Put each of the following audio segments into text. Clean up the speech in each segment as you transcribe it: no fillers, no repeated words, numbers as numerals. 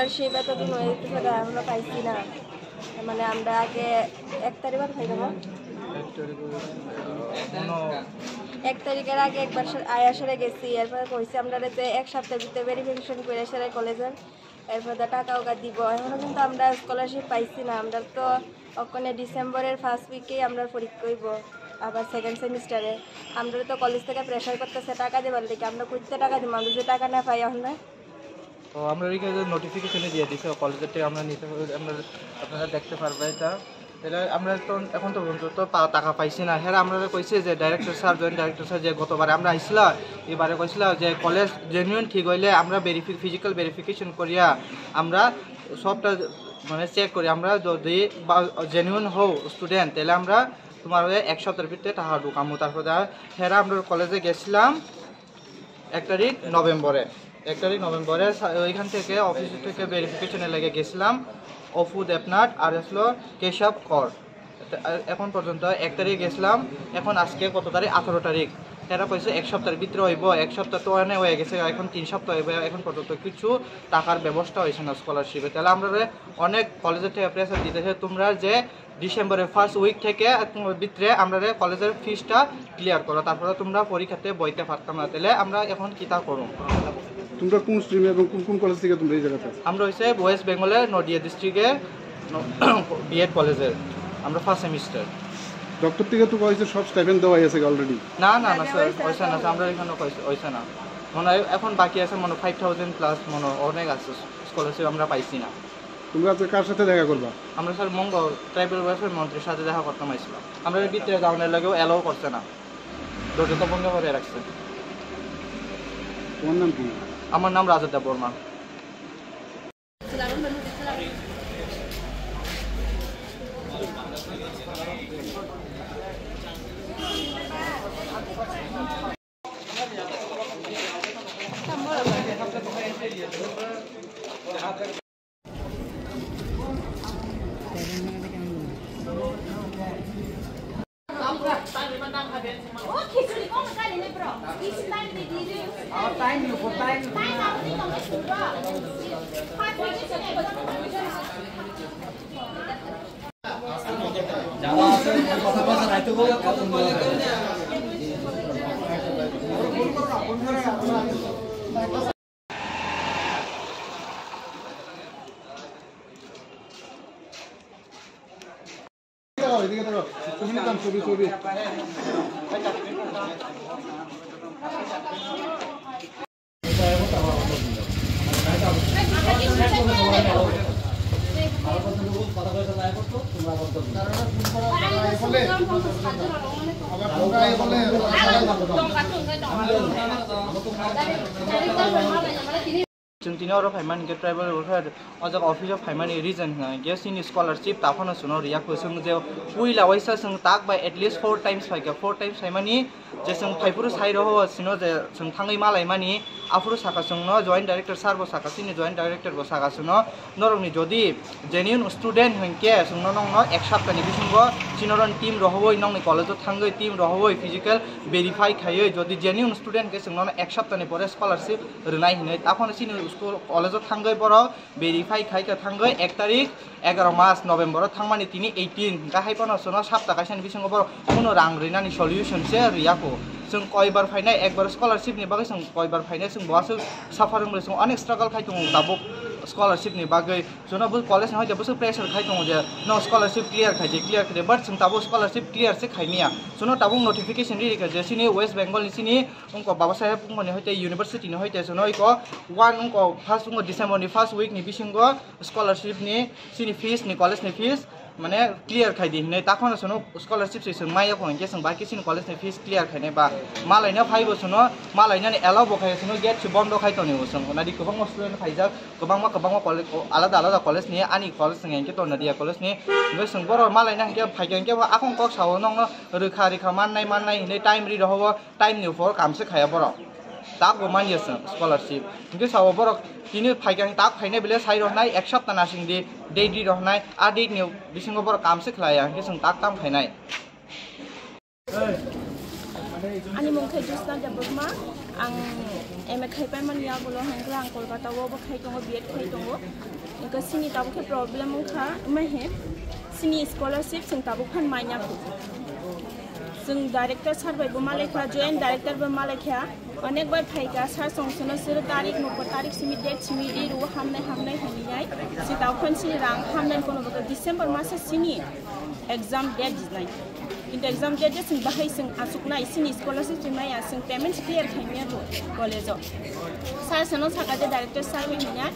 Scholarship এতদিন হয়ে যেতে আমরা পাইছি না। মানে আমরা আগে 1 তারিখ পাই না, 1 তারিখের আগে একবার আয়াসরে গেছি। এরপরে কইছি আমরা যে 1 সপ্তাহের ভিতরে ভেরিফিকেশন করে সেরে কলেজের, এরপর টাকাও দিব। এখনও কিন্তু আমরা স্কলারশিপ পাইছি না। আমরা তো ওখানে ডিসেম্বরের ফার্স্ট উইকেই আমরা পরীক্ষা হইব, আবার সেকেন্ড সেমিস্টারে। আমরা তো কলেজ থেকে প্রেশার করতেছে টাকা দেবার দিকে, আমরা করতে টাকা দিব, আমরা যে টাকা না পাই এখন না। তো আমরা নোটিফিকেশনে দিয়ে দিচ্ছি কলেজের থেকে আমরা নিতে আপনারা দেখতে পারবেন এটা। তাহলে আমরা তো এখন তো টাকা পাইছি না। হ্যাঁ আমরা কইছি যে director sir joint director sir যে গতবারে আমরা আইসলা, এবারে কইসলা যে কলেজ জেনুইন ঠিক হইলে আমরা ফিজিক্যাল ভেরিফিকেশন করিয়া আমরা সবটা মানে চেক করি। আমরা যদি জেনুইন হও স্টুডেন্ট তাহলে আমরা তোমার 1 সপ্তাহের ভিতরে টাকা ঢুকামো। তারপরে হ্যাঁ আমরা কলেজে গেছিলাম 1 তারিখ নভেম্বরে। ওইখান থেকে অফিস থেকে ভেরিফিকেশনে লেগে গেছিলাম অফু দেবনাথ আর আসলো কেশব কর। এখন পর্যন্ত 1 তারিখ গেছিলাম, এখন আজকে কত তারিখ 18 তারিখ। এরা কইছে 1 সপ্তাহের ভিতরে হইব, 1 সপ্তাহ তো অনেক হয়ে গেছে, এখন 3 সপ্তাহ হইব। এখন পর্যন্ত কিছু টাকার ব্যবস্থা হয়েছে না স্কলারশিপে। তাহলে আমরা অনেক কলেজের থেকে প্রেসার দিতেছে তোমরা যে ডিসেম্বরের ফার্স্ট উইক থেকে ভিতরে আমরা কলেজের ফিসটা ক্লিয়ার করো, তারপরে তোমরা পরীক্ষাতে বইতে পারতাম না। তাহলে আমরা এখন কিতা করুন? তোমরা কোন স্ট্রিমে এবং কোন কলেজ থেকে তোমরা এই জায়গাতে? আমরা হচ্ছে ওয়েস্ট বেঙ্গলের নদিয়া ডিস্ট্রিক্টে বিএড কলেজের আমরা ফার্স্ট সেমিস্টার। ডক্টর থেকে তো কইছে সব স্টাইপেন্ড দেওয়া হয়েছে অলরেডি। না স্যার পয়সা না, আমরা এখানে পয়সা না মনে হয় এখন বাকি আছে মনে 5000 প্লাস মনে অনেক আছে স্কলারশিপ আমরা পাইছি না। তোমরা কার সাথে দেখা করবা? আমরা স্যার মঙ্গল ট্রাইবাল ওয়েলফেয়ার মন্ত্রীর সাথে দেখা করতে আসছিলাম। আমরা ভিতরে যাওয়ার লাগেও অ্যালাউ করছে না, দরজা বন্ধ করে রাখছে। তোমার নাম কি? আমার নাম রাজা বর্মা। जों दिनै अर फाइमान के ट्राइबल वेलफेयर अजक ऑफिस ऑफ फाइमान रीजन के सिन स्कॉलरशिप ताफानो सुनो रियाखो जों जे उइला वाइसा जों ताक बाय एटलिस्ट 4 टाइम्स फाइके 4 टाइम्स फाइमानि जे जों फाइपुरु साइरो हो सिनो जे जों थाङै मालाय मानि आफुरु साका जोंनो जॉइंट डाइरेक्टर सार बो साका सिनि जॉइंट डाइरेक्टर बो साका सुनो नरंनि जदि जेन्युइन स्टूडेंट हंके जोंनो नंनो एक सप्ताहनि बिसिंगो सिनरन टीम रहबै नंनि कॉलेजो थाङै टीम रहबै फिजिकल वेरीफाई खायै जदि जेन्युइन स्टूडेंट के जोंनो एक सप्ताहनि परे स्कॉलरशिप रनाय हिनै ताखोनो सिनि स्कूल कॉलेजो थाङै बर वेरीफाई खायका थाङै 1 तारिख 11 मास नभेम्बर थांमानि तिनि 18 गाहाय पनो सुनो सप्ताह काइसानि बिसिंगो बर कोनो रां रिनानि सल्यूशन से रियाखो जों कयबार फाइनाय एकबार स्कॉलरशिप नि बागै जों कयबार फाइनाय जों बहासो साफारिं जों अनेक स्ट्रगल खायदों दाबो स्कॉलरशिप नि बागै जोंना बो कॉलेज न होइदे बसो प्रेशर खायदों जे न स्कॉलरशिप क्लियर खायदे बट जों दाबो स्कॉलरशिप क्लियर से खायमिया जोंनो दाबो नोटिफिकेशन रि के जेसिनि वेस्ट बेंगल निसिनि उनको बाबा साहेब पुंगनि होइते यूनिवर्सिटी नि होइते जोंनो इको 1 उनको फर्स्ट उनको डिसेम्बर नि फर्स्ट वीक नि बिसिंगो स्कॉलरशिप नि सिनि फीस नि कॉलेज नि फीस माने क्लियर खायदि नै ताखोनो सुनो स्कॉलरशिप से जों माया कोनके जों बाकी सिनि कॉलेज नि फीस क्लियर खायने बा मालायनो फाइबो सुनो मालायनो एलाउ बखाय सुनो गेट से बन्द खायतोनि जों नादि गोबां स्टुडेन्ट फाइजा गोबां कॉलेज आलादा आलादा कॉलेज नि आनि कॉलेज नि तो नदिया कॉलेज नि बे जों बर मालायनो के फाइगेन के आखं कक सावो नंग रोखा रेखा माननाय नै टाइम रि रहबो टाइम नि फर कामसे खाया बर ताक गो मानियो स्कॉलरशिप इनके सावो बर तिनि फाइगेन ताक फाइने बेले साइ रहनाय एक सप्ताह नासिं दि डेट रि रहनाय आ डेट नि बिसिंगो बर कामसे खाया इनके जों ताक ताम फाइनाय Ani mong kay Justin Dabogma ang MA khaipai man ya bolo hangla ang Kolkata wo ba khai tongo BEd khai tongo inka sini tabu ke problem kha ma he sini scholarship sing tabu phan manya khu जों director सार बायबो मालायखा joint director बो मालायखा अनेक बार फाइगा सार संसनो सिर तारिख number तारिख Simi date Simi दी रु हामनाय हनिनाय सिताव खनसिनि रां हामनाय कोनो बक डिसेम्बर मास सिनि एग्जाम डेट जिनाय किन्तु एग्जाम डेट जों बाहाय जों आसुकना सिनि स्कॉलरशिप जिनाया जों पेमेंट क्लियर खायनिया कॉलेजआव सार सनो सागादे डायरेक्टर सार बिनिया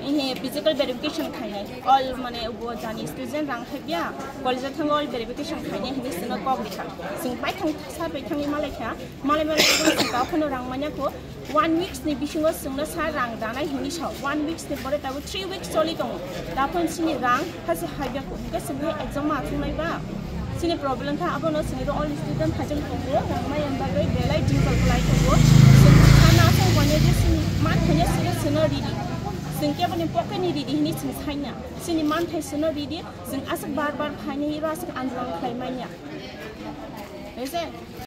इहे फिजिकल वेरिफिकेशन खायनाय ऑल माने उबो जानि स्टूडेंट रां खायबिया कॉलेजआव थांगो ऑल वेरिफिकेशन खायनाय हिनि सनो कॉग्लिखा जों बाय थां सार बाय थांनि मालायखा मालाय जों खनो रां मानियाखौ 1 weeks नि बिसिङाव जोंनो सार रां दानाय हिनि साव 1 weeks नि परे ताबो 3 weeks चलि दङ दाफोन सिनि रां फासे हायबियाखौ गासैबो एग्जाम आथुंनायबा सिनि प्रॉब्लम था अब नो सिनि ऑल स्टूडेंट थाजों दङो रांमाय एम्बागै बेलाय दिंकल लाइ दङो जों खाना जों बने जे सिनि मान थाया सिनि सोनो रिदि जों केबनि पकेटनि रिदि हिनि जों साइना सिनि मान थाय सोनो रिदि जों आसक बार फायनि रासक आनलां खायमानिया एसे